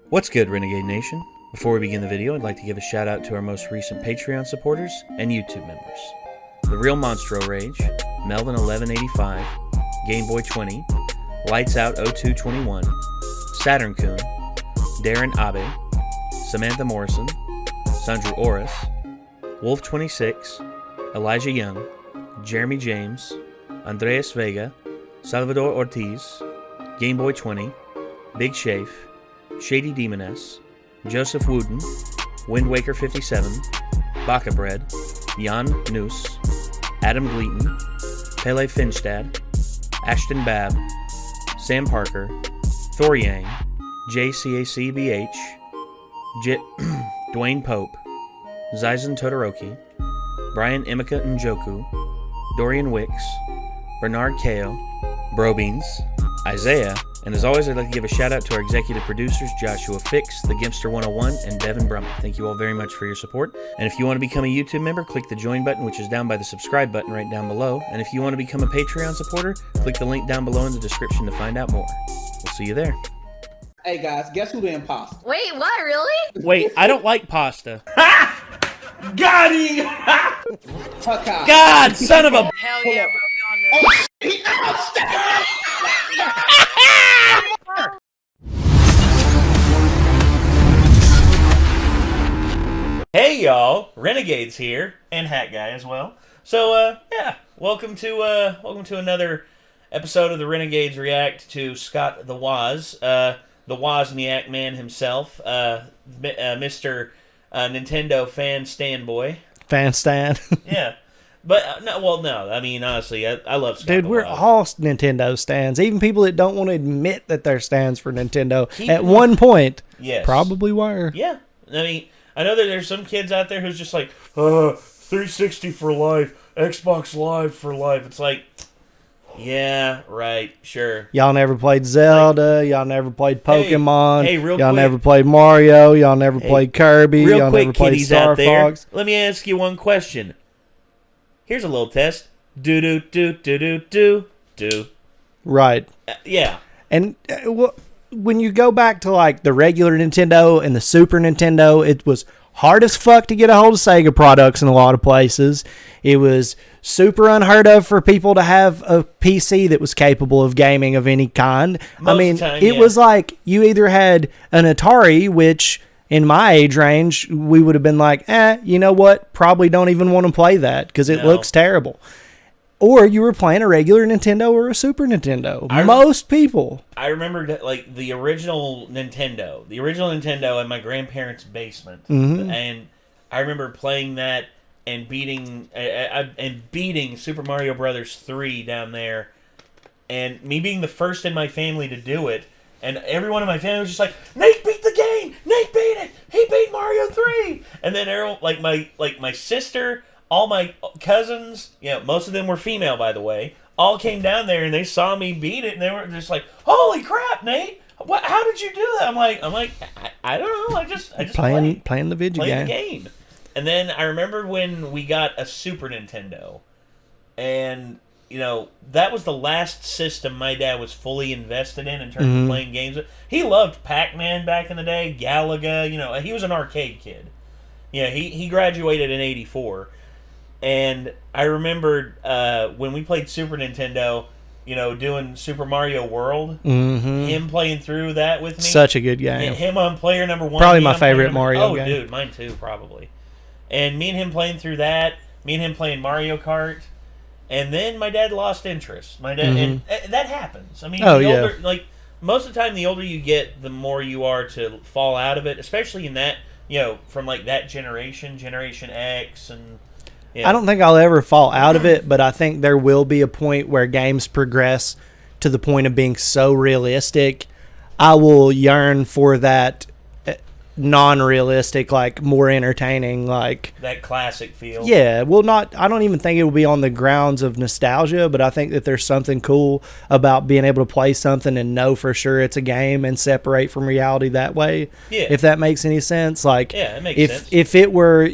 What's good, Renegade Nation? Before we begin the video, I'd like to give a shout out to our most recent Patreon supporters and YouTube members. The Real Monstro Rage, Melvin1185, Gameboy20, Lights Out 0221, Saturn Coon, Darren Abe, Samantha Morrison, Sandra Oris, Wolf26, Elijah Young, Jeremy James, Andreas Vega, Salvador Ortiz, Gameboy20, Big Shafe, Shady Demoness, Joseph Wooden, Windwaker57, BakaBread, Jan Noose, Adam Gleaton, Pele Finstad, Ashton Babb, Sam Parker, Thor Yang, JCACBH, Dwayne Pope, Zyzen Todoroki, Brian Emeka Njoku, Dorian Wicks, Bernard Kao, Brobeans, Isaiah, and as always, I'd like to give a shout out to our executive producers, Joshua Fix, The Gimpster 101, and Devin Brummett. Thank you all very much for your support. And if you want to become a YouTube member, click the join button, which is down by the subscribe button right down below. And if you want to become a Patreon supporter, click the link down below in the description to find out more. We'll see you there. Hey guys, guess who the imposter? Wait, what? Really? Wait, I don't like pasta. Got him! Kohai. God, son of a... Hell yeah, bro. Hey y'all, Renegades here, and Hat Guy as well. So yeah, welcome to another episode of the Renegades React to Scott the Woz, the Wozniak man himself, Mr. Nintendo fan standboy. Fan stand. Yeah. But, no, I mean, honestly, I love Scott Dude, the we're Woz. all Nintendo stands. Even people that don't want to admit that they're stands for Nintendo, Keep at it- one point, Yes. probably were. Yeah. I mean, I know that there's some kids out there who's just like, 360 for life, Xbox Live for life. It's like, yeah, right, sure. Y'all never played Zelda. Y'all never played Pokemon. hey, real y'all quick. never played Mario. Y'all never played Kirby. Real Y'all quick, never played kiddies Star out there, Fox. let me ask you one question. Here's a little test. Do. Right. Yeah. And when you go back to like the regular Nintendo and the Super Nintendo, it was hard as fuck to get a hold of Sega products in a lot of places. It was super unheard of for people to have a PC that was capable of gaming of any kind. Most I mean, of the time, it yeah. was like you either had an Atari, which in my age range, we would have been like, you know what? Probably don't even want to play that because it No. looks terrible. Or you were playing a regular Nintendo or a Super Nintendo. Most people. I remember that, like the original Nintendo in my grandparents' basement, and I remember playing that and beating Super Mario Brothers 3 down there, and me being the first in my family to do it, and everyone in my family was just like, Nate beat the game, Nate beat it, he beat Mario 3, and then everyone, my sister, all my cousins, most of them were female, by the way, all came down there and they saw me beat it and they were just like, "Holy crap, Nate! What? How did you do that?" I'm like, I don't know. I just Playing the video playing the game. game. And then I remember when we got a Super Nintendo, and that was the last system my dad was fully invested in terms of playing games. He loved Pac-Man back in the day, Galaga. He was an arcade kid. Yeah, he graduated in '84. And I remembered when we played Super Nintendo, doing Super Mario World, him playing through that with me. Such a good game. Him on player number 1. Probably me my on player favorite number- Mario game. Oh, dude, mine too, probably. And me and him playing through that, me and him playing Mario Kart, and then my dad lost interest. My dad, and that happens. I mean, most of the time, the older you get, the more you are to fall out of it, especially in that, from like that Generation X, and I don't think I'll ever fall out of it, but I think there will be a point where games progress to the point of being so realistic. I will yearn for that non-realistic, like more entertaining, like that classic feel. Yeah, I don't even think it will be on the grounds of nostalgia, but I think that there's something cool about being able to play something and know for sure it's a game and separate from reality that way. Yeah. If that makes any sense. Like, yeah, it makes sense. If it were,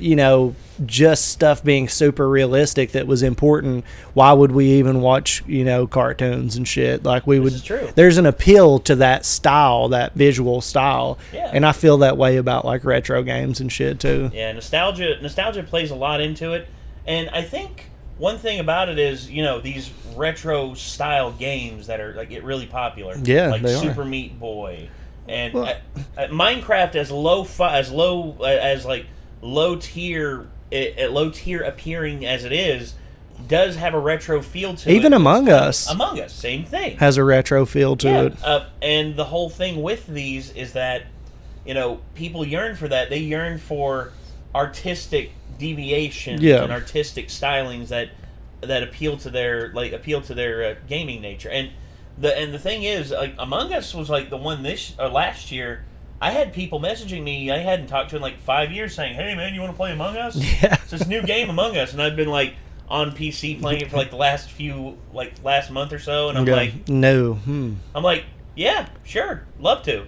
just stuff being super realistic that was important, why would we even watch, cartoons and shit? Like we would. This is true. There's an appeal to that style, that visual style, and I feel that way about like retro games and shit too. Yeah, nostalgia plays a lot into it, and I think one thing about it is these retro style games that are like get really popular. Yeah, like they Super are. Meat Boy and Minecraft as low tier appearing as it is, does have a retro feel to it. Even Among Us. Among Us, same thing. Has a retro feel to it. And the whole thing with these is that, people yearn for that. They yearn for artistic deviations and artistic stylings that appeal to their gaming nature. And the thing is, like, Among Us was like the one last year. I had people messaging me I hadn't talked to in like 5 years saying, "Hey man, you want to play Among Us?" Yeah. It's this new game, Among Us, and I've been like on PC playing it for like the last month or so, and I'm like, no. I'm like, yeah, sure, love to.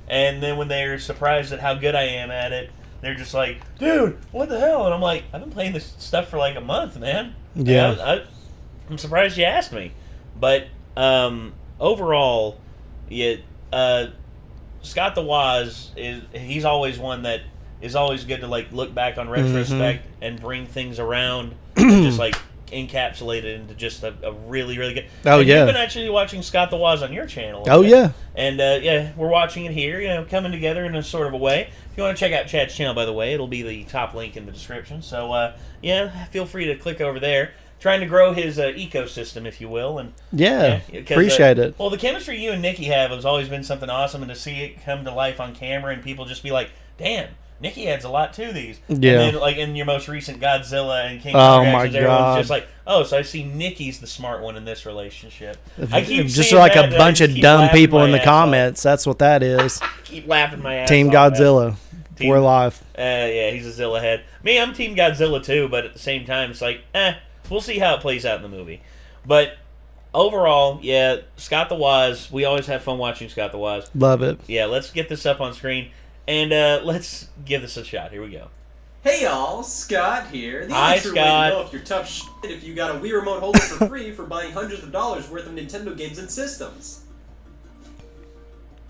And then when they're surprised at how good I am at it, they're just like, "Dude, what the hell?" And I'm like, "I've been playing this stuff for like a month, man." Yeah. I'm surprised you asked me, but overall, Scott the Woz he's always one that is always good to like look back on retrospect and bring things around and just like encapsulate it into just a really, really good. Oh, and yeah. You've been actually watching Scott the Woz on your channel. Oh, yeah. And we're watching it here, coming together in a sort of a way. If you want to check out Chad's channel, by the way, it'll be the top link in the description. So feel free to click over there. Trying to grow his ecosystem, if you will, and appreciate it. Well, the chemistry you and Nikki have has always been something awesome, and to see it come to life on camera and people just be like, "Damn, Nikki adds a lot to these." Yeah. And then, like in your most recent Godzilla and King Oh Kong my reactions, everyone's God. just like, "Oh, so I see Nikki's the smart one in this relationship." I keep just seeing like that, a bunch of keep dumb laughing people my in the ass off. comments. That's what that is. Keep laughing my ass Team off, Godzilla. Team- We're live. Yeah, he's a Zilla head. Me, I'm Team Godzilla too, but at the same time, it's like, we'll see how it plays out in the movie. But overall, Scott the Woz, we always have fun watching Scott the Woz. Love it. Yeah, let's get this up on screen, and let's give this a shot. Here we go. Hey y'all, Scott here. The Hi, only true way Scott. to know if you're tough shit if you got a Wii remote holder for free for buying hundreds of dollars worth of Nintendo games and systems.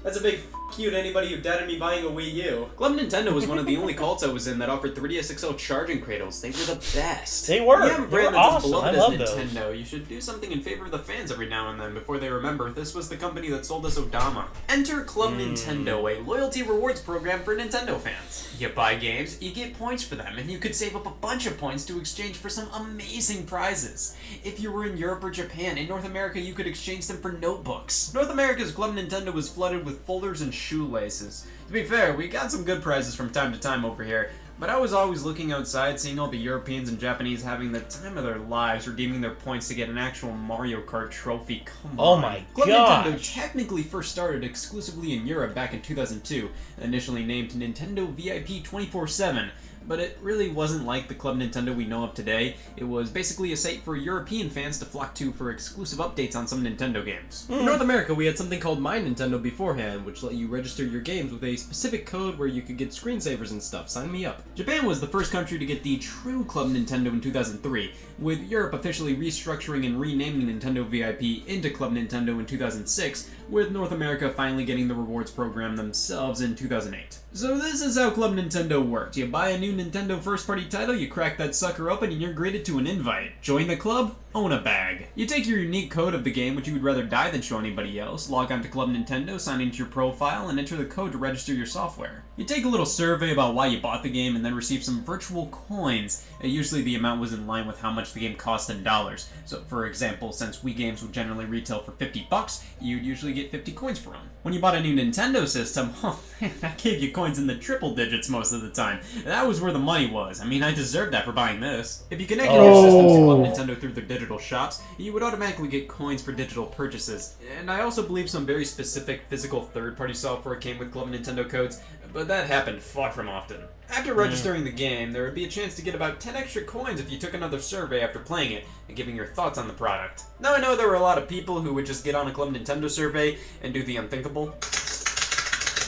That's a big f*** you to anybody who doubted me buying a Wii U. Club Nintendo was one of the only cults I was in that offered 3DS XL charging cradles. They were the best. They were. If you have a They brand were that's awesome. as beloved I love as those. Nintendo, you should do something in favor of the fans every now and then before they remember this was the company that sold us Odama. Enter Club Nintendo, a loyalty rewards program for Nintendo fans. You buy games, you get points for them, and you could save up a bunch of points to exchange for some amazing prizes. If you were in Europe or Japan, in North America you could exchange them for notebooks. North America's Club Nintendo was flooded with folders and shoelaces. To be fair, we got some good prizes from time to time over here, but I was always looking outside, seeing all the Europeans and Japanese having the time of their lives, redeeming their points to get an actual Mario Kart trophy. Come Oh on. my Club gosh. Nintendo technically first started exclusively in Europe back in 2002, initially named Nintendo VIP 24/7. But it really wasn't like the Club Nintendo we know of today. It was basically a site for European fans to flock to for exclusive updates on some Nintendo games. In North America, we had something called My Nintendo beforehand, which let you register your games with a specific code where you could get screensavers and stuff. Sign me up. Japan was the first country to get the true Club Nintendo in 2003, with Europe officially restructuring and renaming Nintendo VIP into Club Nintendo in 2006, with North America finally getting the rewards program themselves in 2008. So this is how Club Nintendo worked. You buy a new Nintendo first-party title, you crack that sucker open, and you're greeted to an invite. Join the club? Own a bag. You take your unique code of the game, which you would rather die than show anybody else, log on to Club Nintendo, sign into your profile, and enter the code to register your software. You take a little survey about why you bought the game, and then receive some virtual coins. Usually the amount was in line with how much the game cost in dollars. So for example, since Wii games would generally retail for $50, you'd usually get 50 coins for them. When you bought a new Nintendo system, oh man, that gave you coins in the triple digits most of the time. That was where the money was. I mean, I deserved that for buying this. If you connected your systems to Club Nintendo through their digital shops, you would automatically get coins for digital purchases. And I also believe some very specific physical third-party software came with Club Nintendo codes, but that happened far from often. After registering the game, there would be a chance to get about 10 extra coins if you took another survey after playing it and giving your thoughts on the product. Now I know there were a lot of people who would just get on a Club Nintendo survey and do the unthinkable.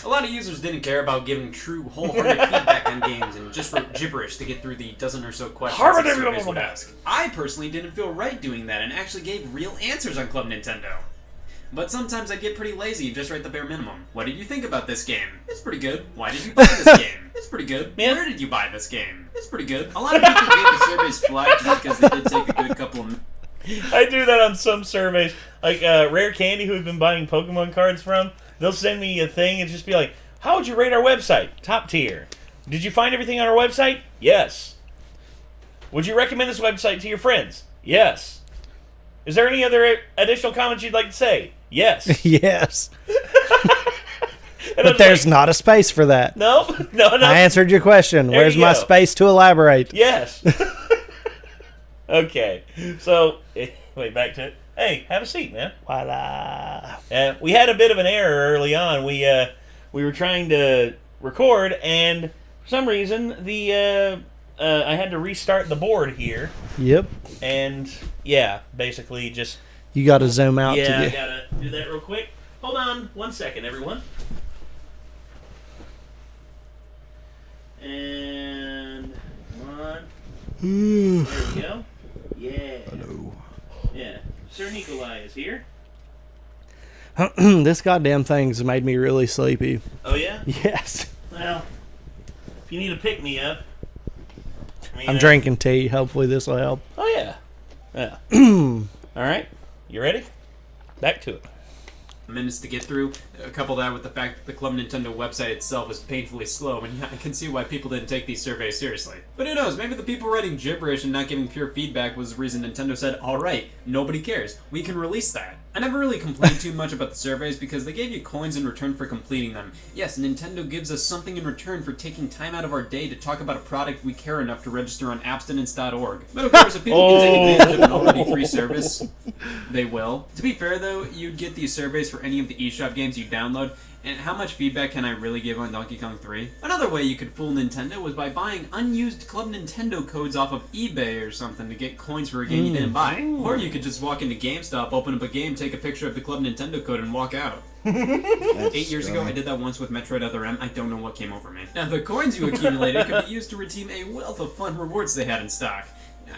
A lot of users didn't care about giving true, wholehearted feedback on games and just wrote gibberish to get through the dozen or so questions the surveys would ask. I personally didn't feel right doing that and actually gave real answers on Club Nintendo. But sometimes I get pretty lazy and just write the bare minimum. What did you think about this game? It's pretty good. Why did you buy this game? It's pretty good. Where did you buy this game? It's pretty good. A lot of people gave the surveys flack just because they did take a good couple of... I do that on some surveys. Like Rare Candy, who we've been buying Pokemon cards from, they'll send me a thing and just be like, how would you rate our website? Top tier. Did you find everything on our website? Yes. Would you recommend this website to your friends? Yes. Is there any other additional comments you'd like to say? Yes. Yes. But there's not a space for that. No. I answered your question. There Where's you my go. space to elaborate? Yes. Okay. So, wait, back to it. Hey, have a seat, man. Voila. We had a bit of an error early on. We were trying to record, and for some reason, I had to restart the board here. Yep. And, yeah, basically just... You got to zoom out. Yeah, I got to do that real quick. Hold on 1 second, everyone. And one. There we go. Yeah. Hello. Yeah. Sir Nikolai is here. This goddamn thing's made me really sleepy. Oh, yeah? Yes. Well, if you need a pick-me-up... I'm drinking tea. Hopefully this will help. Oh, yeah. Yeah. All right. You ready? Back to it. Minutes to get through. Couple that with the fact that the Club Nintendo website itself is painfully slow, and I can see why people didn't take these surveys seriously. But who knows, maybe the people writing gibberish and not giving pure feedback was the reason Nintendo said, alright, nobody cares, we can release that. I never really complained too much about the surveys because they gave you coins in return for completing them. Yes, Nintendo gives us something in return for taking time out of our day to talk about a product we care enough to register on abstinence.org. But of course, if people can take advantage of an already free service, they will. To be fair though, you'd get these surveys for any of the eShop games you download, and how much feedback can I really give on Donkey Kong 3? Another way you could fool Nintendo was by buying unused Club Nintendo codes off of eBay or something to get coins for a game you didn't buy. Or you could just walk into GameStop, open up a game, take a picture of the Club Nintendo code, and walk out. 8 years ago, I did that once with Metroid Other M. I don't know what came over me. Now, the coins you accumulated could be used to redeem a wealth of fun rewards they had in stock.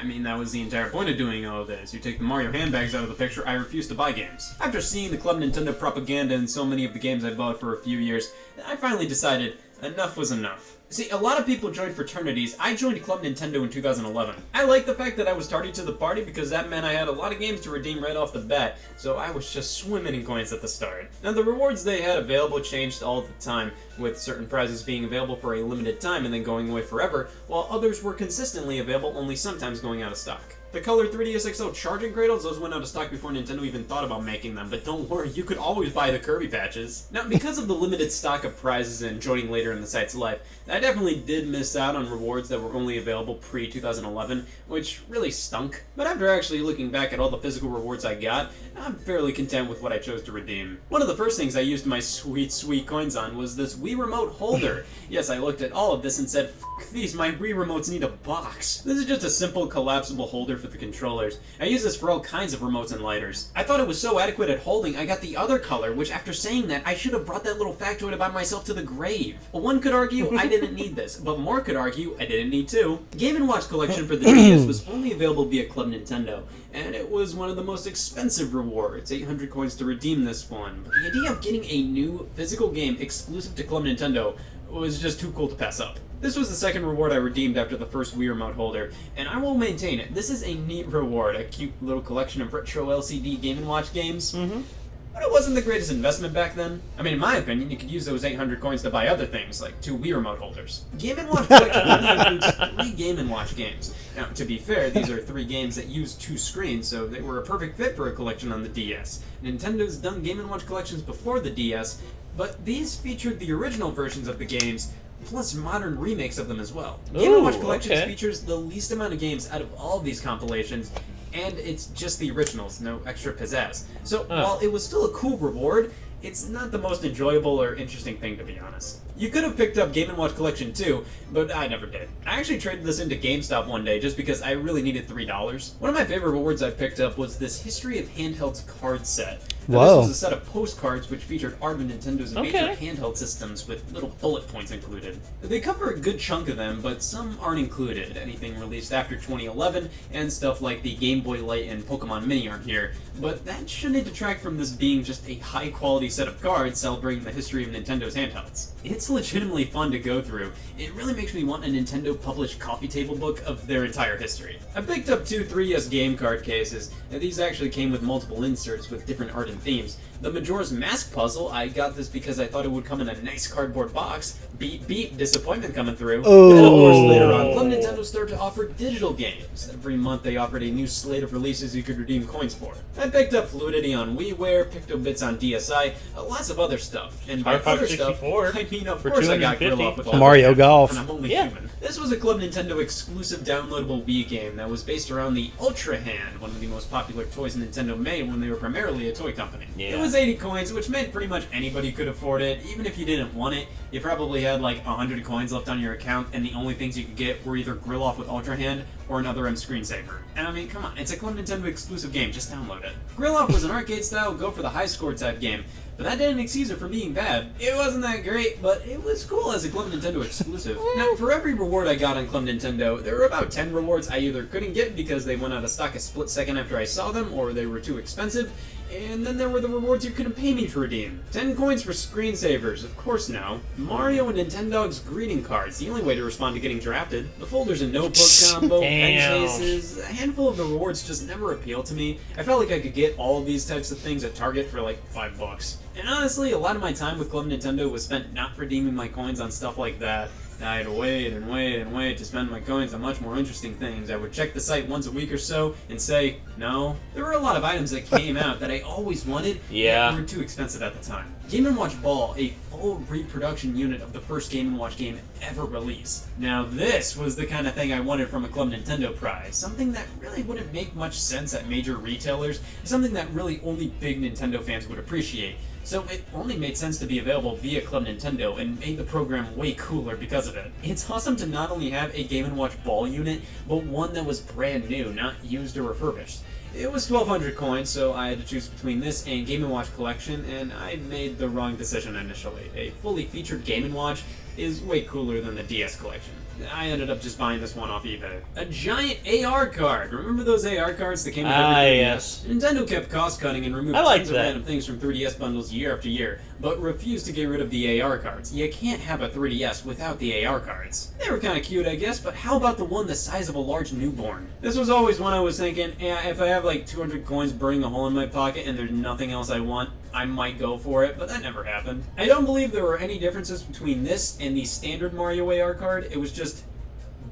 I mean, that was the entire point of doing all of this. You take the Mario handbags out of the picture, I refuse to buy games. After seeing the Club Nintendo propaganda in so many of the games I bought for a few years, I finally decided enough was enough. See, a lot of people joined fraternities. I joined Club Nintendo in 2011. I liked the fact that I was tardy to the party because that meant I had a lot of games to redeem right off the bat, so I was just swimming in coins at the start. Now, the rewards they had available changed all the time, with certain prizes being available for a limited time and then going away forever, while others were consistently available, only sometimes going out of stock. The colored 3DS XL charging cradles, those went out of stock before Nintendo even thought about making them, but don't worry, you could always buy the Kirby patches. Now, because of the limited stock of prizes and joining later in the site's life, I definitely did miss out on rewards that were only available pre-2011, which really stunk. But after actually looking back at all the physical rewards I got, I'm fairly content with what I chose to redeem. One of the first things I used my sweet coins on was this Wii Remote holder. Yes, I looked at all of this and said, "F these, my Wii Remotes need a box." This is just a simple collapsible holder for the controllers. I use this for all kinds of remotes and lighters. I thought it was so adequate at holding, I got the other color, which after saying that, I should have brought that little factoid about myself to the grave. Well, one could argue I didn't need this, but more could argue I didn't need to. The Game & Watch collection for the DS was only available via Club Nintendo, and it was one of the most expensive rewards, 800 coins to redeem this one. But the idea of getting a new physical game exclusive to Club Nintendo was just too cool to pass up. This was the second reward I redeemed after the first Wii Remote holder, and I will maintain it. This is a neat reward, a cute little collection of retro LCD Game & Watch games. But it wasn't the greatest investment back then. I mean, in my opinion, you could use those 800 coins to buy other things, like 2 Wii Remote holders. Game & Watch collection only includes 3 Game & Watch games. Now, to be fair, these are 3 games that use 2 screens, so they were a perfect fit for a collection on the DS. Nintendo's done Game & Watch collections before the DS, but these featured the original versions of the games, plus modern remakes of them as well. Game & Watch Collections features the least amount of games out of all of these compilations, and it's just the originals, no extra pizzazz. So while it was still a cool reward, it's not the most enjoyable or interesting thing, to be honest. You could have picked up Game & Watch Collection too, but I never did. I actually traded this into GameStop one day just because I really needed $3. One of my favorite rewards I picked up was this History of Handhelds card set. Now, this was a set of postcards which featured art of Nintendo's major handheld systems with little bullet points included. They cover a good chunk of them, but some aren't included. Anything released after 2011, and stuff like the Game Boy Light and Pokemon Mini aren't here. But that shouldn't detract from this being just a high-quality set of cards celebrating the history of Nintendo's handhelds. It's legitimately fun to go through. It really makes me want a Nintendo-published coffee table book of their entire history. I picked up 2 3DS game card cases, and these actually came with multiple inserts with different art and themes. The Majora's Mask puzzle, I got this because I thought it would come in a nice cardboard box. Beep beep, disappointment coming through. Oh. And of course, later on, Club Nintendo started to offer digital games. Every month they offered a new slate of releases you could redeem coins for. I picked up Fluidity on WiiWare, Pictobits on DSi, lots of other stuff. And by other stuff, I mean, of course I got Grill Off with all Mario Golf. And I'm only human. This was a Club Nintendo exclusive downloadable Wii game that was based around the Ultra Hand, one of the most popular toys Nintendo made when they were primarily a toy company. It was 80 coins, which meant pretty much anybody could afford it. Even if you didn't want it, you probably had like 100 coins left on your account, and the only things you could get were either Grill Off with Ultra Hand or another M screensaver. And I mean, come on, it's a Club Nintendo exclusive game, just download it. Grill Off was an arcade-style, go-for-the-high-score type game, but that didn't excuse it from being bad. It wasn't that great, but it was cool as a Club Nintendo exclusive. Now, for every reward I got on Club Nintendo, there were about 10 rewards I either couldn't get because they went out of stock a split second after I saw them, or they were too expensive, and then there were the rewards you couldn't pay me to redeem. 10 coins for screensavers, of course now. Mario and Nintendo's greeting cards, the only way to respond to getting drafted. The folders and notebook combo, pen cases, a handful of the rewards just never appealed to me. I felt like I could get all of these types of things at Target for like $5. And honestly, a lot of my time with Club Nintendo was spent not redeeming my coins on stuff like that. I'd wait and wait and wait to spend my coins on much more interesting things. I would check the site once a week or so and say, no. There were a lot of items that came out that I always wanted, but were too expensive at the time. Game & Watch Ball, a full reproduction unit of the first Game & Watch game ever released. Now this was the kind of thing I wanted from a Club Nintendo prize. Something that really wouldn't make much sense at major retailers, something that really only big Nintendo fans would appreciate. So it only made sense to be available via Club Nintendo and made the program way cooler because of it. It's awesome to not only have a Game & Watch Ball unit, but one that was brand new, not used or refurbished. It was 1,200 coins, so I had to choose between this and Game & Watch Collection, and I made the wrong decision initially. A fully featured Game & Watch is way cooler than the DS Collection. I ended up just buying this one off eBay. A giant AR card! Remember those AR cards that came with every 3DS? Yes. Nintendo kept cost-cutting and removed tons of random things from 3DS bundles year after year, but refused to get rid of the AR cards. You can't have a 3DS without the AR cards. They were kinda cute, I guess, but how about the one the size of a large newborn? This was always one I was thinking, if I have like 200 coins burning a hole in my pocket and there's nothing else I want, I might go for it, but that never happened. I don't believe there were any differences between this and the standard Mario AR card. It was just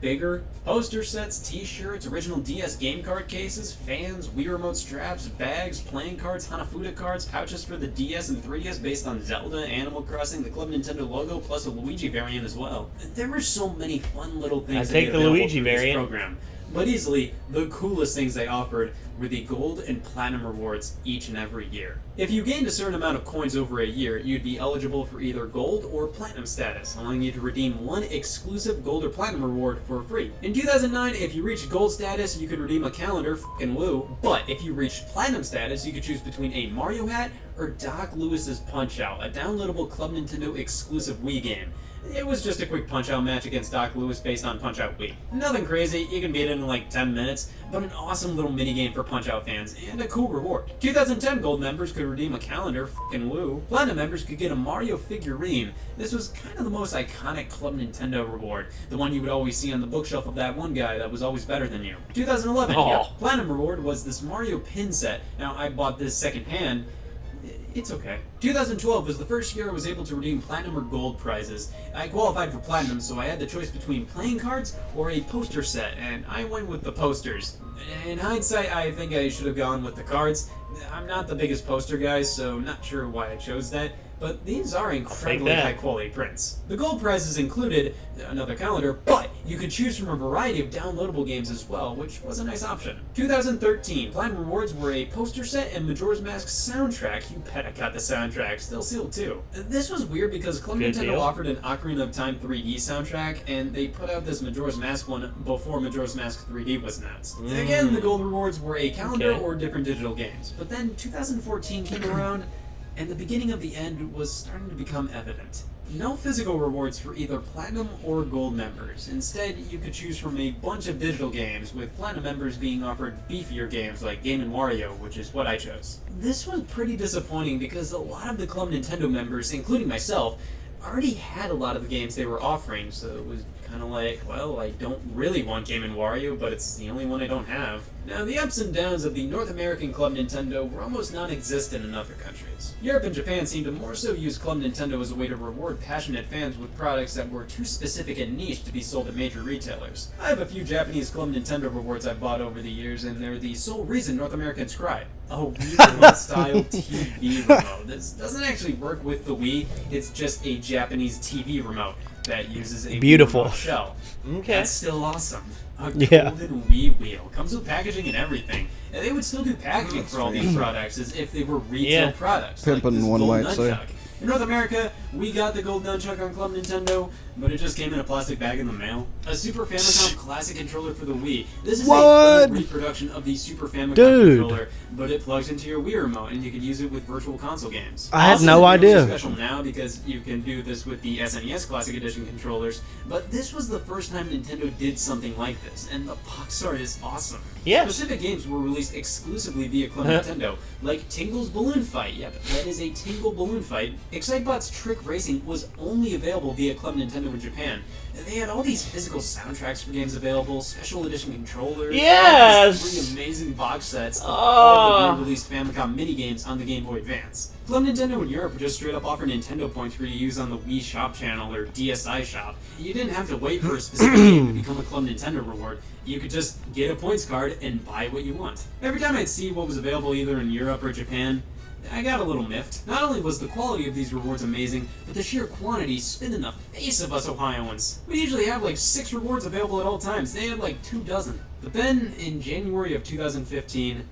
bigger. Poster sets, t-shirts, original DS game card cases, fans, Wii Remote straps, bags, playing cards, Hanafuda cards, pouches for the DS and 3DS based on Zelda, Animal Crossing, the Club Nintendo logo, plus a Luigi variant as well. There were so many fun little things I take the Luigi variant. This program. But easily, the coolest things they offered were the gold and platinum rewards each and every year. If you gained a certain amount of coins over a year, you'd be eligible for either gold or platinum status, allowing you to redeem one exclusive gold or platinum reward for free. In 2009, if you reached gold status, you could redeem a calendar, f***ing woo, but if you reached platinum status, you could choose between a Mario hat or Doc Lewis's Punch-Out, a downloadable Club Nintendo exclusive Wii game. It was just a quick Punch-Out match against Doc Lewis based on Punch-Out Wii. Nothing crazy, you can beat it in like 10 minutes, but an awesome little minigame for Punch-Out fans, and a cool reward. 2010 Gold members could redeem a calendar, f***ing woo. Platinum members could get a Mario figurine. This was kind of the most iconic Club Nintendo reward, the one you would always see on the bookshelf of that one guy that was always better than you. 2011, Platinum reward was this Mario pin set. Now, I bought this secondhand. It's okay. 2012 was the first year I was able to redeem Platinum or Gold prizes. I qualified for Platinum, so I had the choice between playing cards or a poster set, and I went with the posters. In hindsight, I think I should have gone with the cards. I'm not the biggest poster guy, so not sure why I chose that, but these are incredibly high-quality prints. The Gold prizes included another calendar, but You could choose from a variety of downloadable games as well, which was a nice option. 2013, Platinum Rewards were a poster set and Majora's Mask soundtrack. You bet I got the soundtrack, still sealed too. This was weird because Club Good Nintendo deal. offered an Ocarina of Time 3D soundtrack, and they put out this Majora's Mask one before Majora's Mask 3D was announced. Again, the gold rewards were a calendar or different digital games. But then 2014 came around, and the beginning of the end was starting to become evident. No physical rewards for either Platinum or Gold members. Instead, you could choose from a bunch of digital games, with Platinum members being offered beefier games like Game & Wario, which is what I chose. This was pretty disappointing because a lot of the Club Nintendo members, including myself, already had a lot of the games they were offering, so it was kind of like, well, I don't really want Game & Wario, but it's the only one I don't have. Now, the ups and downs of the North American Club Nintendo were almost non-existent in other countries. Europe and Japan seemed to more so use Club Nintendo as a way to reward passionate fans with products that were too specific and niche to be sold at major retailers. I have a few Japanese Club Nintendo rewards I've bought over the years, and they're the sole reason North Americans cry. A Wii remote-style TV remote. This doesn't actually work with the Wii, it's just a Japanese TV remote that uses a Beautiful. Wii remote shell. Okay. That's still awesome. A Yeah. golden Wii wheel. Comes with packaging and everything. And they would still do packaging for all these products as if they were retail Yeah. products. Pimpin', this one gold might say. nunchuck. In North America, we got the gold nunchuck on Club Nintendo, but it just came in a plastic bag in the mail. A Super Famicom Classic controller for the Wii. This is a What? full reproduction of the Super Famicom Dude. controller, but it plugs into your Wii remote, and you can use it with Virtual Console games. I had Also, no the remotes are idea. Special now because you can do this with the SNES Classic Edition controllers, but this was the first time Nintendo did something like this, and the box art is awesome. Yes. Specific games were released exclusively via Club Nintendo, like Tingle's Balloon Fight. Yep, that is a Tingle Balloon Fight. Excitebot's Trick Racing was only available via Club Nintendo in Japan. They had all these physical soundtracks for games available, special edition controllers, Yes! these 3 amazing box sets of Oh. all the re-released Famicom minigames on the Game Boy Advance. Club Nintendo in Europe would just straight up offer Nintendo points for you to use on the Wii Shop channel or DSi Shop. You didn't have to wait for a specific game to become a Club Nintendo reward. You could just get a points card and buy what you want. Every time I'd see what was available either in Europe or Japan, I got a little miffed. Not only was the quality of these rewards amazing, but the sheer quantity spit in the face of us Ohioans. We usually have like 6 rewards available at all times. They had like 2 dozen. But then, in January of 2015,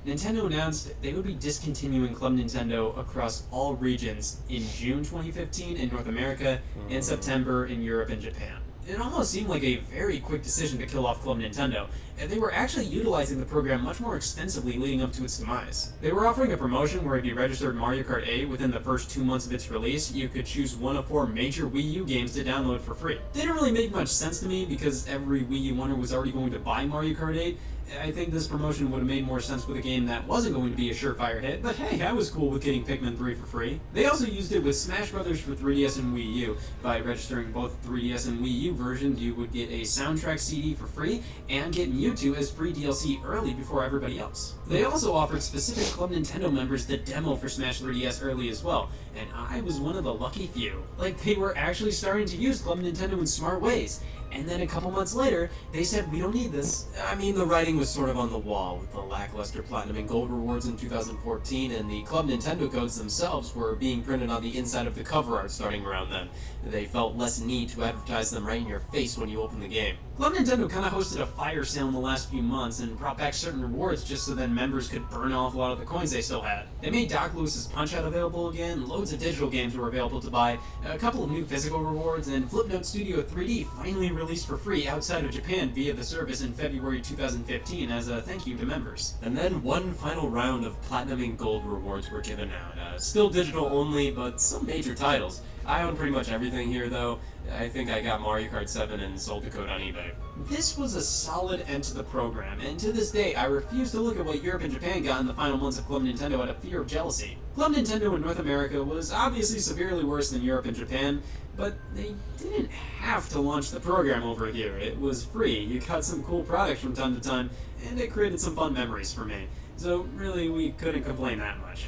Nintendo announced they would be discontinuing Club Nintendo across all regions in June 2015 in North America and September in Europe and Japan. It almost seemed like a very quick decision to kill off Club Nintendo, and they were actually utilizing the program much more extensively leading up to its demise. They were offering a promotion where if you registered Mario Kart 8 within the first 2 months of its release, you could choose one of 4 major Wii U games to download for free. Didn't really make much sense to me because every Wii U owner was already going to buy Mario Kart 8. I think this promotion would have made more sense with a game that wasn't going to be a surefire hit, but hey, I was cool with getting Pikmin 3 for free. They also used it with Smash Brothers for 3DS and Wii U. By registering both 3DS and Wii U versions, you would get a soundtrack CD for free and get Mewtwo as free DLC early before everybody else. They also offered specific Club Nintendo members the demo for Smash 3DS early as well, and I was one of the lucky few. Like, they were actually starting to use Club Nintendo in smart ways. And then a couple months later, they said, we don't need this. I mean, the writing was sort of on the wall with the lackluster Platinum and Gold rewards in 2014, and the Club Nintendo codes themselves were being printed on the inside of the cover art starting around then. They felt less need to advertise them right in your face when you open the game. Club Nintendo kind of hosted a fire sale in the last few months and brought back certain rewards just so then members could burn off a lot of the coins they still had. They made Doc Lewis's Punch-Out available again, loads of digital games were available to buy, a couple of new physical rewards, and Flipnote Studio 3D finally released for free outside of Japan via the service in February 2015 as a thank you to members. And then one final round of Platinum and Gold rewards were given out. Still digital only, but some major titles. I own pretty much everything here though. I think I got Mario Kart 7 and sold the code on eBay. This was a solid end to the program, and to this day I refuse to look at what Europe and Japan got in the final months of Club Nintendo out of fear of jealousy. Club Nintendo in North America was obviously severely worse than Europe and Japan, but they didn't have to launch the program over here. It was free, you got some cool products from time to time, and it created some fun memories for me. So really, we couldn't complain that much.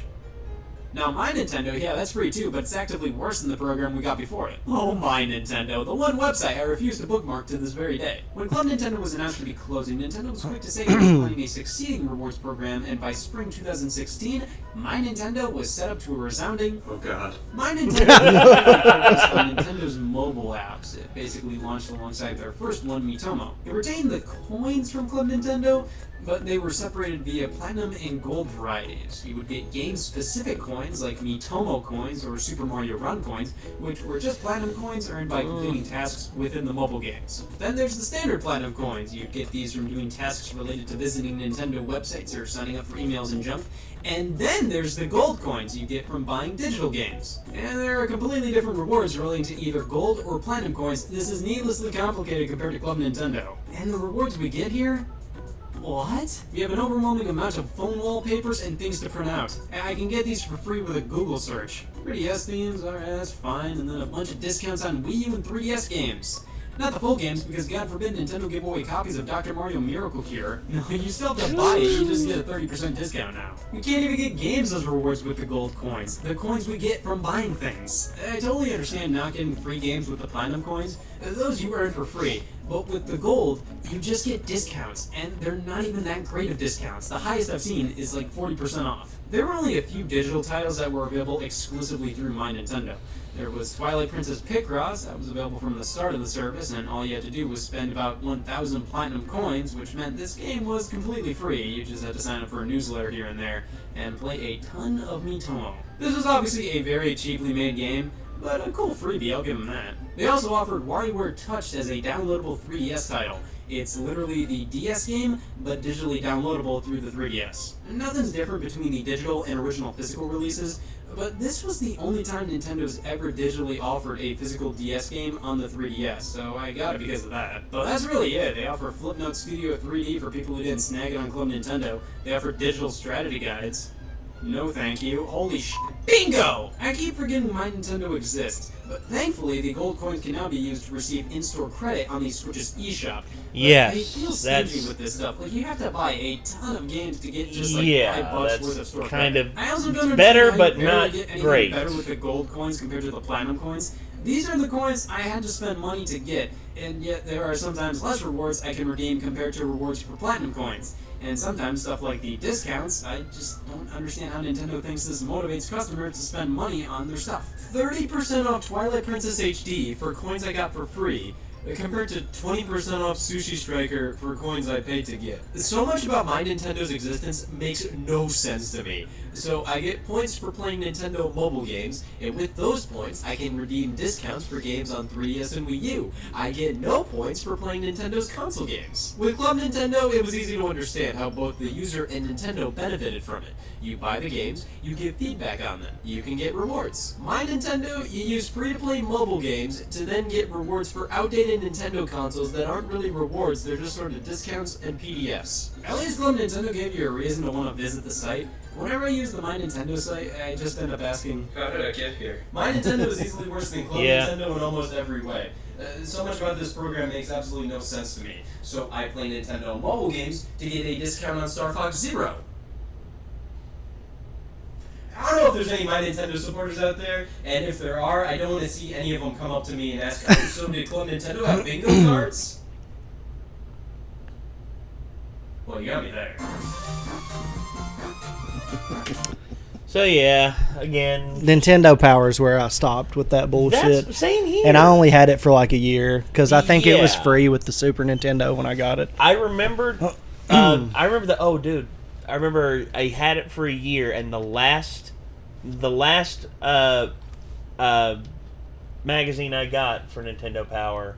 Now, My Nintendo, yeah, that's free too, but it's actively worse than the program we got before it. Oh, My Nintendo, the one website I refuse to bookmark to this very day. When Club Nintendo was announced to be closing, Nintendo was quick to say they were planning a succeeding rewards program, and by spring 2016, My Nintendo was set up to a resounding, Oh god. My Nintendo focused on Nintendo's mobile apps. It basically launched alongside their first one, Miitomo. It retained the coins from Club Nintendo, but they were separated via Platinum and Gold varieties. You would get game-specific coins like Miitomo coins or Super Mario Run coins, which were just Platinum coins earned by completing tasks within the mobile games. Then there's the standard Platinum coins. You'd get these from doing tasks related to visiting Nintendo websites or signing up for emails and junk. And then there's the gold coins you get from buying digital games. And there are completely different rewards relating to either gold or platinum coins. This is needlessly complicated compared to Club Nintendo. And the rewards we get here? What? We have an overwhelming amount of phone wallpapers and things to print out. I can get these for free with a Google search. 3DS themes, alright, that's fine, and then a bunch of discounts on Wii U and 3DS games. Not the full games, because God forbid Nintendo gave away copies of Dr. Mario Miracle Cure. No, you still have to buy it, you just get a 30% discount now. You can't even get games as rewards with the gold coins. The coins we get from buying things. I totally understand not getting free games with the platinum coins. Those you earn for free. But with the gold, you just get discounts, and they're not even that great of discounts. The highest I've seen is like 40% off. There were only a few digital titles that were available exclusively through My Nintendo. There was Twilight Princess Picross, that was available from the start of the service, and all you had to do was spend about 1,000 platinum coins, which meant this game was completely free. You just had to sign up for a newsletter here and there, and play a ton of Miitomo. This was obviously a very cheaply made game, but a cool freebie, I'll give them that. They also offered WarioWare Touched as a downloadable 3DS title. It's literally the DS game, but digitally downloadable through the 3DS. Nothing's different between the digital and original physical releases, but this was the only time Nintendo's ever digitally offered a physical DS game on the 3DS, so I got it because of that. But that's really it. They offer Flipnote Studio 3D for people who didn't snag it on Club Nintendo. They offer digital strategy guides. No thank you. Holy sh**. Bingo! I keep forgetting My Nintendo exists, but thankfully the gold coins can now be used to receive in-store credit on the Switch's eShop. Yes, I feel stingy with this stuff. Like, you have to buy a ton of games to get just like $5 that's worth of store kind credit. of I also don't better, understand how but you barely not get anything great. better with the gold coins compared to the platinum coins. These are the coins I had to spend money to get, and yet there are sometimes less rewards I can redeem compared to rewards for platinum coins. And sometimes stuff like the discounts, I just don't understand how Nintendo thinks this motivates customers to spend money on their stuff. 30% off Twilight Princess HD for coins I got for free, compared to 20% off Sushi Striker for coins I paid to get. So much about My Nintendo's existence makes no sense to me. So I get points for playing Nintendo mobile games, and with those points I can redeem discounts for games on 3DS and Wii U. I get no points for playing Nintendo's console games. With Club Nintendo, it was easy to understand how both the user and Nintendo benefited from it. You buy the games, you get feedback on them, you can get rewards. My Nintendo, you use free-to-play mobile games to then get rewards for outdated Nintendo consoles that aren't really rewards, they're just sort of discounts and PDFs. At least Club Nintendo gave you a reason to want to visit the site. Whenever I use the My Nintendo site, I just end up asking, how did I get here? My Nintendo is easily worse than Club Nintendo in almost every way. So much about this program makes absolutely no sense to me. So I play Nintendo mobile games to get a discount on Star Fox Zero. I don't know if there's any My Nintendo supporters out there, and if there are, I don't want to see any of them come up to me and ask, oh, so did Club Nintendo have bingo cards? Well, you got me there. So yeah, again, Nintendo Power is where I stopped with that bullshit. that's same here. And I only had it for like a year because I think it was Yeah. free with the Super Nintendo when I got it. I remembered. I remember I had it for a year, and the last magazine I got for Nintendo Power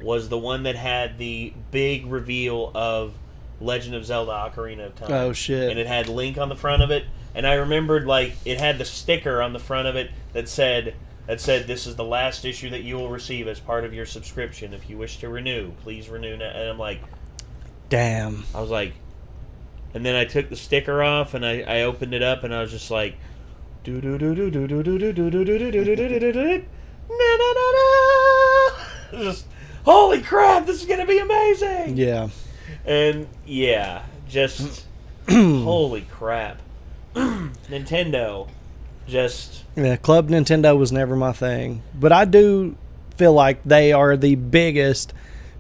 was the one that had the big reveal of Legend of Zelda: Ocarina of Time. Oh shit! And it had Link on the front of it, and I remembered like it had the sticker on the front of it that said, "This is the last issue that you will receive as part of your subscription. If you wish to renew, please renew now." And I'm like, damn. I was like, and then I took the sticker off and I opened it up and I was just like, do do do do do do do do do do do do do do do do. Just holy crap! This is gonna be amazing. Yeah. And yeah, just holy crap. Nintendo, just Yeah, Club Nintendo was never my thing. But I do feel like they are the biggest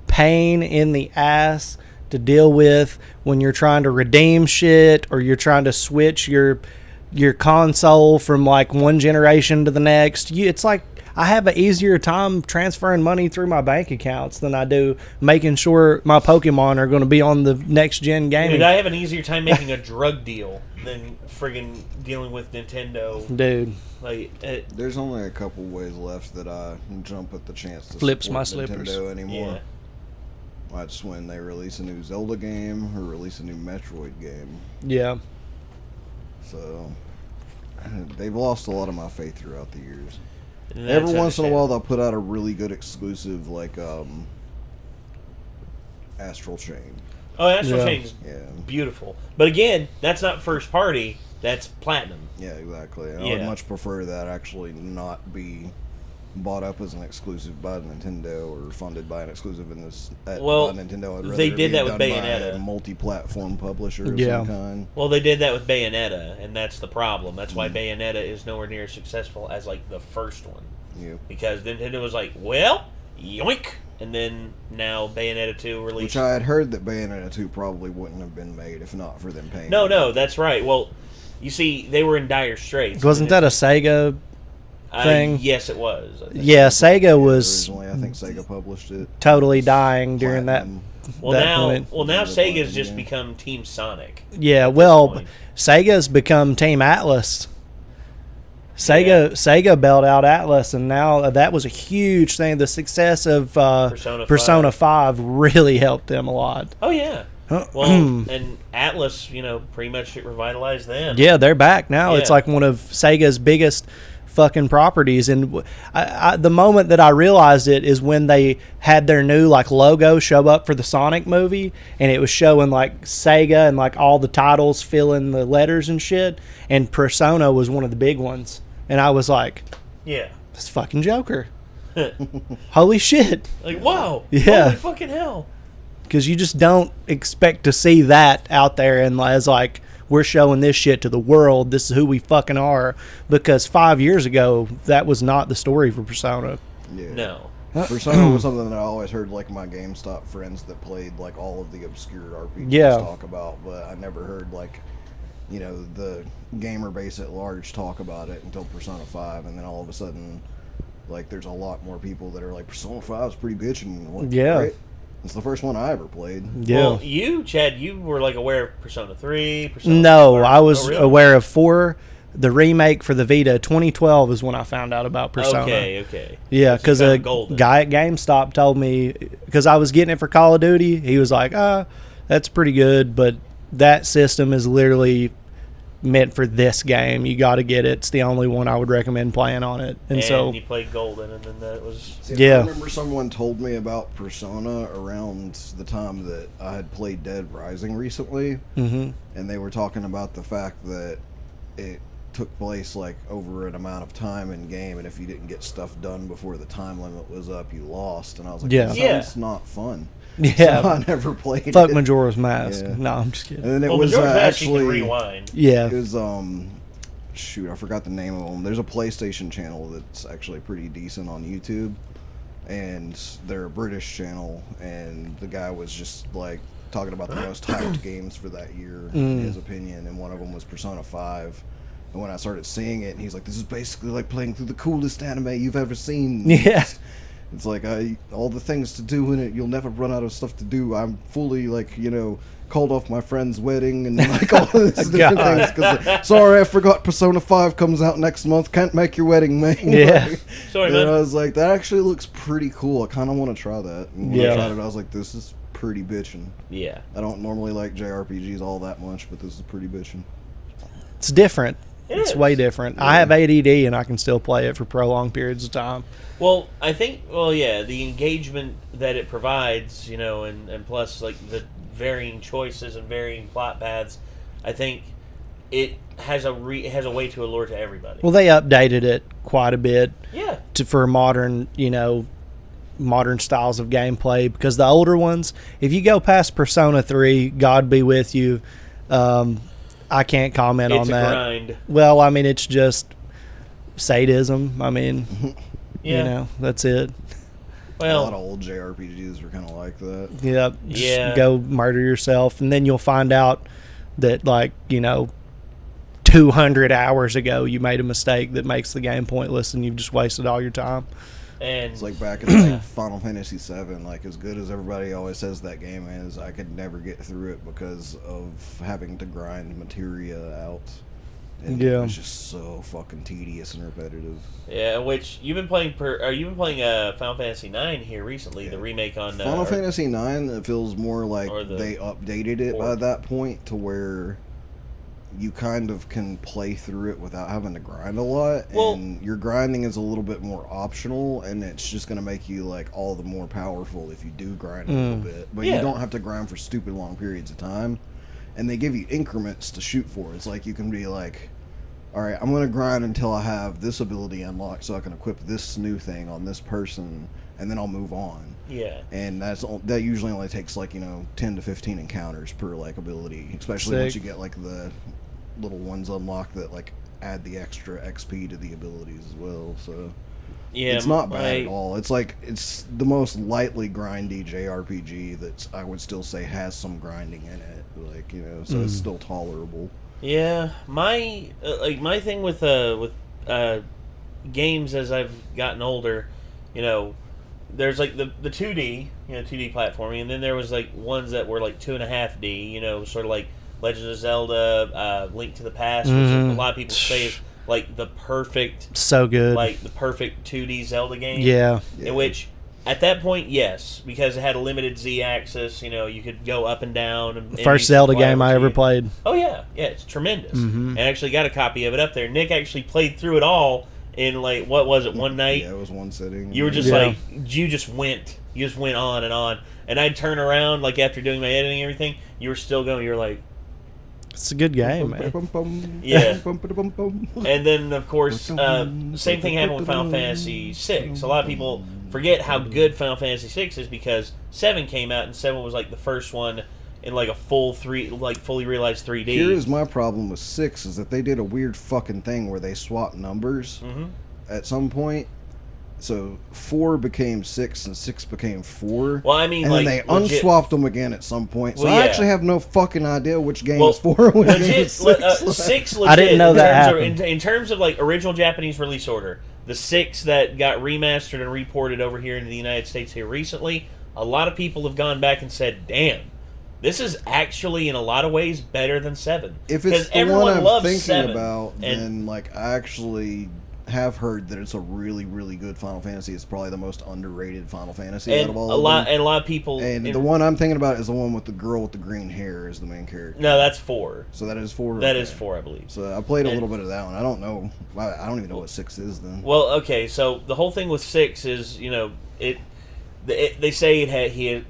pain in the ass to deal with when you're trying to redeem shit or you're trying to switch your your console from like one generation to the next. It's like I have an easier time transferring money through my bank accounts than I do making sure my Pokemon are going to be on the next gen game. Dude, I have an easier time making a drug deal than friggin' dealing with Nintendo. Dude, Like, There's only a couple ways left that I jump at the chance to Flips support my slippers. Nintendo anymore. yeah. That's when they release a new Zelda game or release a new Metroid game. yeah. So they've lost a lot of my faith throughout the years. And that's Every once in a while, understandable. they'll put out a really good exclusive, like Astral Chain. Oh, Astral Yeah. Chain's Yeah, beautiful. But again, that's not first party. That's platinum. yeah, exactly. I Yeah. would much prefer that actually not be bought up as an exclusive by Nintendo or funded by an exclusive in this Well, by Nintendo. I'd rather they it did be that with done by Bayonetta. a multi-platform publisher of Yeah. some kind. Well, they did that with Bayonetta, and that's the problem. That's Mm. why Bayonetta is nowhere near as successful as, like, the first one. Yeah. Because Nintendo was like, well, yoink! And then now Bayonetta 2 released. Which I had heard that Bayonetta 2 probably wouldn't have been made if not for them paying. No, that's right. Well, you see, they were in dire straits. Wasn't that a Sega thing? Yes, it was. I think. Yeah, Sega was Originally, I think Sega published it. totally dying during that. Platinum. Well, that now, point. now The Sega's Platinum just game. become Team Sonic. Yeah, well, point. Sega's become Team Atlas. Sega bailed out Atlas, and now that was a huge thing. The success of Persona 5 really helped them a lot. Oh, yeah. Well, and Atlas, pretty much revitalized them. Yeah, they're back now. It's Yeah. like one of Sega's biggest fucking properties. And the moment that I realized it is when they had their new like logo show up for the Sonic movie, and it was showing like Sega and like all the titles filling the letters and shit. And Persona was one of the big ones, and I was like, Yeah. "That's fucking Joker." Holy shit. Like, whoa. Yeah. Holy fucking hell. Because you just don't expect to see that out there, and as like, we're showing this shit to the world. This is who we fucking are. Because 5 years ago, that was not the story for Persona. Yeah. No. Persona was something that I always heard like my GameStop friends that played like all of the obscure RPGs Yeah. talk about, but I never heard like the gamer base at large talk about it until Persona 5, and then all of a sudden like there's a lot more people that are like Persona 5 is pretty bitchin'. I'm like, Yeah. "Great." It's the first one I ever played. Yeah. Well, you, Chad, you were like aware of Persona 3, Persona No, 4. I was Oh, really? aware of 4. The remake for the Vita, 2012 is when I found out about Persona. Okay. Yeah, So you because a found Golden. guy at GameStop told me, because I was getting it for Call of Duty, he was like, that's pretty good, but that system is literally meant for this game. You got to get it. It's the only one I would recommend playing on it. And so, you played Golden, and then that was... See, Yeah. I remember someone told me about Persona around the time that I had played Dead Rising recently, and they were talking about the fact that it took place like over an amount of time in game, and if you didn't get stuff done before the time limit was up, you lost. And I was like, Yeah. that Yeah. sounds not fun. yeah, So I never played fuck it. Majora's Mask. Yeah. No, I'm just kidding. And then it Well, was Majora's Mask, you can actually rewind. Yeah. it was shoot, I forgot the name of them. There's a PlayStation channel that's actually pretty decent on YouTube, and they're a British channel, and the guy was just like talking about the most hyped games for that year in his opinion, and one of them was Persona 5. And when I started seeing it, and he's like, this is basically like playing through the coolest anime you've ever seen. Yeah. It's like all the things to do in it, you'll never run out of stuff to do. I'm fully like, called off my friend's wedding and like all these different God. things. 'Cause, like, sorry, I forgot Persona 5 comes out next month. Can't make your wedding, man. Yeah. Like, Sorry, and man. I was like, that actually looks pretty cool. I kind of want to try that. And when Yeah. I tried it, I was like, this is pretty bitchin'. Yeah. I don't normally like JRPGs all that much, but this is pretty bitchin'. It's different. It It's is. way different. I have ADD, and I can still play it for prolonged periods of time. Well, I think, the engagement that it provides, and plus, like, the varying choices and varying plot paths, I think it has a way to allure to everybody. Well, they updated it quite a bit Yeah. for modern, modern styles of gameplay, because the older ones, if you go past Persona 3, God be with you, I can't comment It's on a that. grind. Well, I mean, it's just sadism. I mean, Yeah. that's it. A lot of Well, old JRPGs were kind of like that. Yep. Just Yeah. go murder yourself, and then you'll find out that, like, 2 200 hours ago you made a mistake that makes the game pointless and you've just wasted all your time. And It's like back in like Final Fantasy VII, like as good as everybody always says that game is, I could never get through it because of having to grind materia out. And Yeah. it was just so fucking tedious and repetitive. yeah, which you've been playing Final Fantasy IX here recently, the remake on Final Fantasy IX, it feels more like or the they updated it by port. that point to where you kind of can play through it without having to grind a lot, Well- and your grinding is a little bit more optional, and it's just going to make you like all the more powerful if you do grind a little bit, but Yeah. you don't have to grind for stupid long periods of time, and they give you increments to shoot for. It's like you can be like, all right, I'm going to grind until I have this ability unlocked so I can equip this new thing on this person, and then I'll move on. Yeah. And that usually only takes like 10 to 15 encounters per like ability, especially once Sick. you get like the little ones unlocked that like add the extra XP to the abilities as well. So Yeah, it's not bad at all. It's like it's the most lightly grindy JRPG that I would still say has some grinding in it, like so it's still tolerable. Yeah, my thing with games as I've gotten older, there's like the 2D, 2D platforming, and then there was like ones that were like 2.5D, sort of like Legend of Zelda, Link to the Past, which a lot of people say is like the perfect, So good. like the perfect 2D Zelda game. Yeah. In which, at that point, yes, because it had a limited Z-axis, you could go up and down. And First Zelda game I ever played. Oh, yeah. Yeah, it's tremendous. And I actually got a copy of it up there. Nick actually played through it all in, like, what was it, one night? Yeah, it was one sitting. You were just Yeah. you just went on and on. And I'd turn around, like, after doing my editing and everything, you were still going, you were like... It's a good game, man. Yeah. And then, of course, same thing happened with Final Fantasy VI. A lot of people forget how good Final Fantasy VI is because 7 came out, and 7 was like the first one in like a fully realized 3D. Here's my problem with 6 is that they did a weird fucking thing where they swapped numbers at some point. So 4 became 6 and 6 became 4. Well, I mean, and like, then they legit- unswapped them again at some point. So Well, I yeah. actually have no fucking idea which game Well, is 4 and which game legit, is 6. 6 legit. I didn't know that in terms of like original Japanese release order, the 6 that got remastered and reported over here into the United States here recently, a lot of people have gone back and said, "Damn, this is actually in a lot of ways better than 7." If it's the everyone one I'm loves thinking 7, about, and- then like I actually have heard that it's a really, really good Final Fantasy. It's probably the most underrated Final Fantasy out and of all a of lot them. and a lot of people. And the one I'm thinking about is the one with the girl with the green hair as the main character. No, that's 4. So that is 4. That Okay. is 4, I believe. So I played a And- little bit of that one. I don't know. I don't even know what 6 is then. Well, okay, so the whole thing with 6 is, they say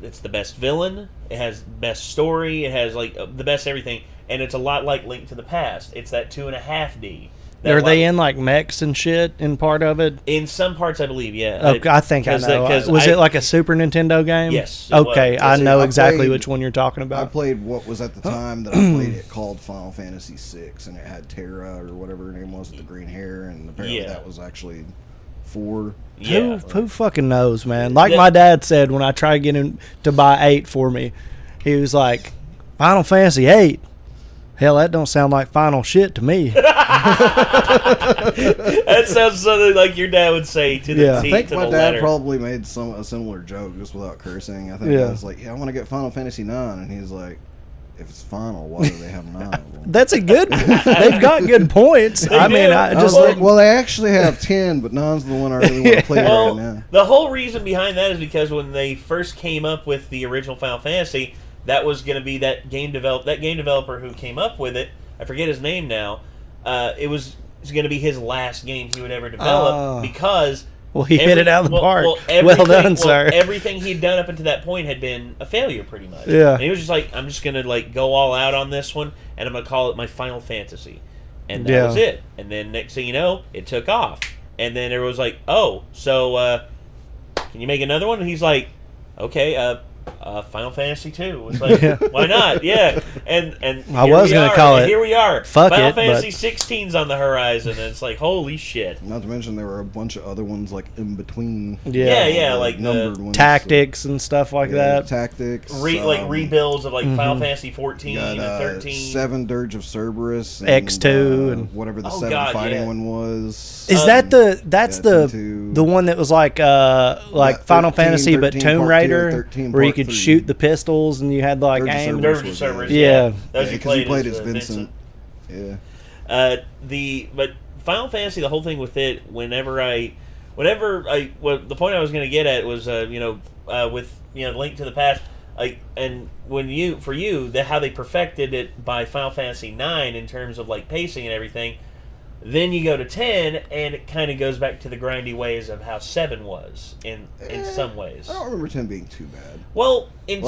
it's the best villain, it has the best story, it has like the best everything, and it's a lot like Link to the Past. It's that 2.5D. That, Are they like, in like mechs and shit in part of it? in some parts? I believe, yeah. Okay, I think I know. Was it like a Super Nintendo game? Yes, it Okay, was. I See, know I exactly played- which one you're talking I about. played what was at the time that I played it called Final Fantasy VI, and it had Terra or whatever her name was with the green hair, and apparently Yeah. that was actually 4. Yeah. Who fucking knows, man? Like Yeah. my dad said when I tried to get him to buy 8 for me, he was like, Final Fantasy 8? Hell, that don't sound like final shit to me. That sounds something like your dad would say to the Yeah. T, I think to my the dad letter. probably made a similar joke just without cursing. I think Yeah. I was like, "Yeah, I want to get Final Fantasy 9," and he's like, "If it's final, why do they have 9 of them?" That's a good. They've got good points. I mean, do. I I was just like, "Well, they actually have 10, but 9's the one I really want to play Well, right now." the whole reason behind that is because when they first came up with the original Final Fantasy, that was going to be that game developer who came up with it. I forget his name now. It was going to be his last game he would ever develop because. well, he hit it out of the park. Well everything- done, sir. Everything he'd done up until that point had been a failure, pretty much. Yeah. And he was just like, I'm just gonna like go all out on this one, and I'm gonna call it my Final Fantasy, and that Yeah. was it. And then next thing you know, it took off, and then everyone was like, oh, so can you make another one? And he's like, okay, Final Fantasy 2. It's like, why not? Yeah, and I was going to call it. Here we are. Fuck Final it, Fantasy but 16's on the horizon, and it's like, holy shit. Not to mention there were a bunch of other ones like in between. Yeah, like numbered the ones, tactics and stuff like that. Tactics. like rebuilds of like Final Fantasy 14 got, and 13. 7 Dirge of Cerberus. And, X2 and whatever the 7 fighting one was. Is that the one that was like Final Fantasy but Tomb Raider, where you could shoot the pistols and you had like aim? Dirge of Cerberus. Yeah. That because you played as as Vincent. Yeah. But Final Fantasy, the whole thing with it, the point I was going to get at was with Link to the Past, and how they perfected it by Final Fantasy 9 in terms of like pacing and everything. Then you go to 10, and it kind of goes back to the grindy ways of how 7 was in some ways. I don't remember 10 being too bad. Well, 10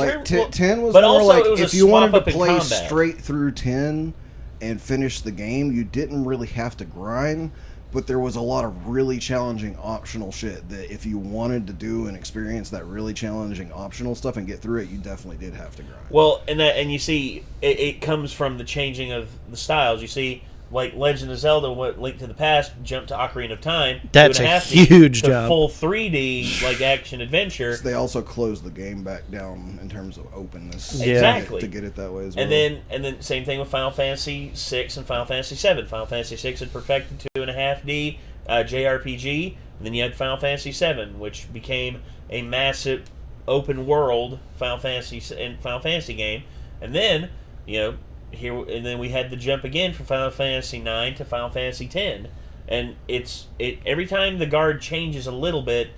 was but more also like it was if a you wanted to swap-up in play combat. straight through 10 and finish the game, you didn't really have to grind. But there was a lot of really challenging optional shit that if you wanted to do and experience that really challenging optional stuff and get through it, you definitely did have to grind. Well, and you see, it comes from the changing of the styles. You see, like Legend of Zelda, Link to the Past, jumped to Ocarina of Time. That's a huge jump. Full 3D like action adventure. So they also closed the game back down in terms of openness. Yeah. Exactly. To get it that way as well. And then same thing with Final Fantasy 6 and Final Fantasy 7. Final Fantasy 6 had perfected 2.5D JRPG, and then you had Final Fantasy 7, which became a massive open world Final Fantasy game, and then then we had the jump again from Final Fantasy 9 to Final Fantasy 10, and every time the guard changes a little bit,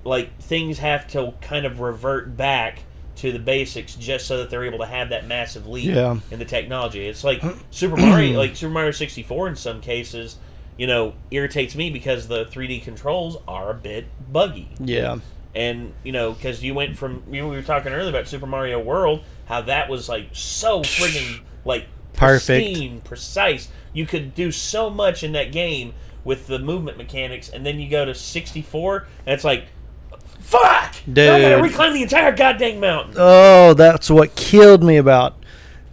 like things have to kind of revert back to the basics just so that they're able to have that massive leap in the technology. It's like Super Mario 64 in some cases, irritates me because the 3D controls are a bit buggy. Yeah. And, because you went from, we were talking earlier about Super Mario World, how that was like so friggin' like pristine, precise. You could do so much in that game with the movement mechanics, and then you go to 64, and it's like, fuck! Dude. Now I gotta reclimb the entire goddamn mountain. Oh, that's what killed me about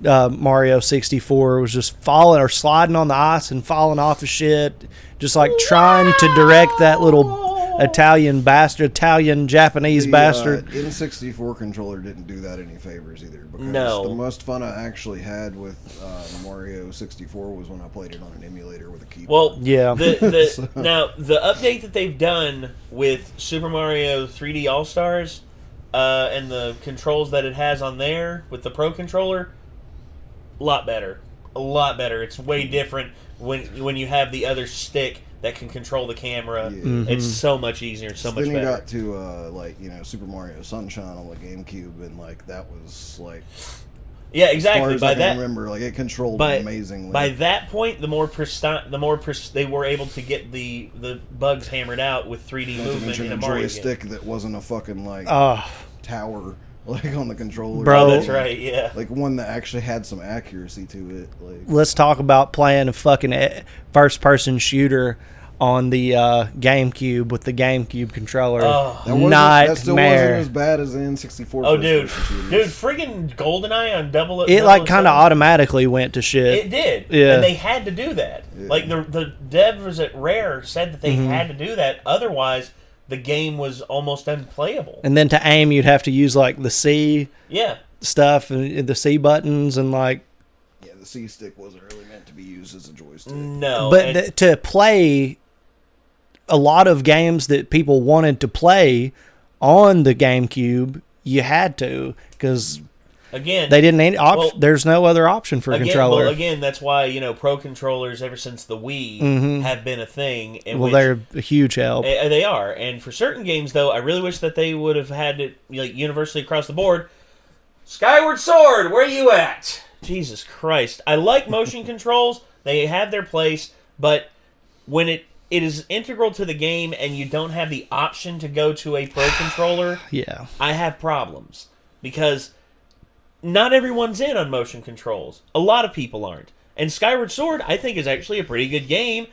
Mario 64, was just falling or sliding on the ice and falling off of shit. Just like trying to direct that little Japanese bastard. The N64 controller didn't do that any favors either. Because the most fun I actually had with Mario 64 was when I played it on an emulator with a keyboard. Well, yeah. Now, the update that they've done with Super Mario 3D All-Stars and the controls that it has on there with the Pro Controller, a lot better. It's way different when you have the other stick that can control the camera. Yeah. It's so much easier, so much better. Then you got to Super Mario Sunshine on the GameCube, and like that was like, yeah, exactly. As far as I can remember, like it controlled amazingly. By that point, the more they were able to get the bugs hammered out with 3D movement in a Mario joystick that wasn't a fucking tower. Like on the controller, bro. Oh, that's right, yeah. Like one that actually had some accuracy to it. Like, let's talk about playing a fucking first-person shooter on the GameCube with the GameCube controller. That still wasn't as bad as the N64. Oh, dude, friggin' GoldenEye on double. It like kind of automatically went to shit. It did, yeah. And they had to do that. Yeah. Like the devs at Rare said that they had to do that, otherwise the game was almost unplayable. And then to aim, you'd have to use like the C stuff and the C buttons and like. Yeah, the C stick wasn't really meant to be used as a joystick. No, but to play a lot of games that people wanted to play on the GameCube, you had to, because again they didn't there's no other option for a controller. Well, again, that's why Pro controllers ever since the Wii have been a thing. They're a huge help. They are, and for certain games though, I really wish that they would have had it universally across the board. Skyward Sword, where you at? Jesus Christ! I like motion controls; they have their place, but when it is integral to the game and you don't have the option to go to a Pro controller, I have problems because not everyone's in on motion controls. A lot of people aren't. And Skyward Sword, I think, is actually a pretty good game,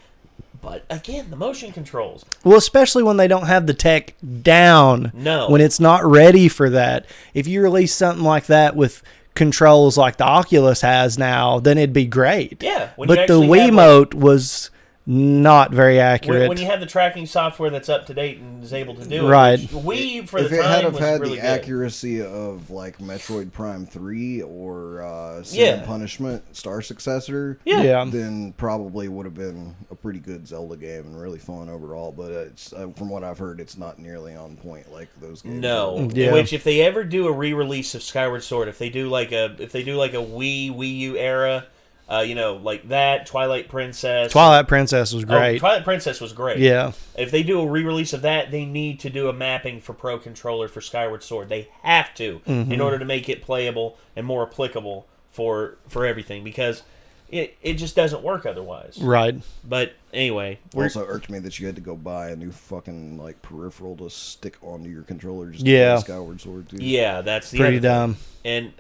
But again, the motion controls. Well, especially when they don't have the tech down. No. When it's not ready for that. If you release something like that with controls like the Oculus has now, then it'd be great. Yeah. But the Wiimote was not very accurate. When you have the tracking software that's up to date and is able to do it. Right. Wii, for if the it time, had was had really the good. accuracy of like Metroid Prime 3 or Sin and Punishment Star Successor, then probably would have been a pretty good Zelda game and really fun overall. But it's from what I've heard, it's not nearly on point like those games. No. Which, if they ever do a re-release of Skyward Sword, if they do like a Wii U era. Like that, Twilight Princess. Twilight Princess was great. Twilight Princess was great. Yeah. If they do a re-release of that, they need to do a mapping for Pro Controller for Skyward Sword. They have to, in order to make it playable and more applicable for everything, because it just doesn't work otherwise. Right. But anyway. It also irked me that you had to go buy a new fucking like peripheral to stick onto your controller just to play Skyward Sword, too. Yeah, that's the pretty other dumb. thing. And,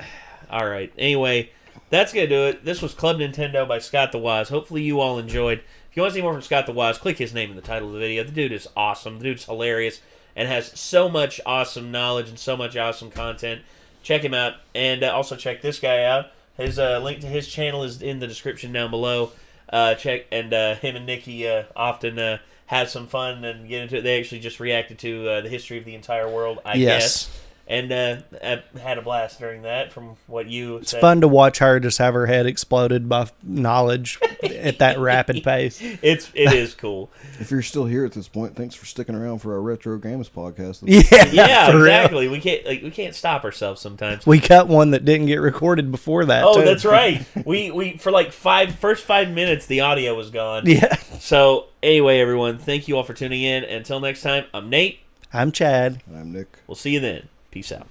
alright. Anyway, that's going to do it. This was Club Nintendo by Scott the Wise. Hopefully you all enjoyed. If you want to see more from Scott the Wise, click his name in the title of the video. The dude is awesome. The dude's hilarious and has so much awesome knowledge and so much awesome content. Check him out. And also check this guy out. His link to his channel is in the description down below. Check. And him and Nikki often have some fun and get into it. They actually just reacted to the history of the entire world, I guess. And I had a blast during that from what you It's said. fun to watch her just have her head exploded by knowledge at that rapid pace. It is cool. If you're still here at this point, thanks for sticking around for our Retro Games podcast. Yeah, for exactly. real. We can't stop ourselves sometimes. We cut one that didn't get recorded before that. Oh, too. that's right. We for like first 5 minutes the audio was gone. Yeah. So anyway, everyone, thank you all for tuning in. Until next time, I'm Nate. I'm Chad. I'm Nick. We'll see you then. Peace out.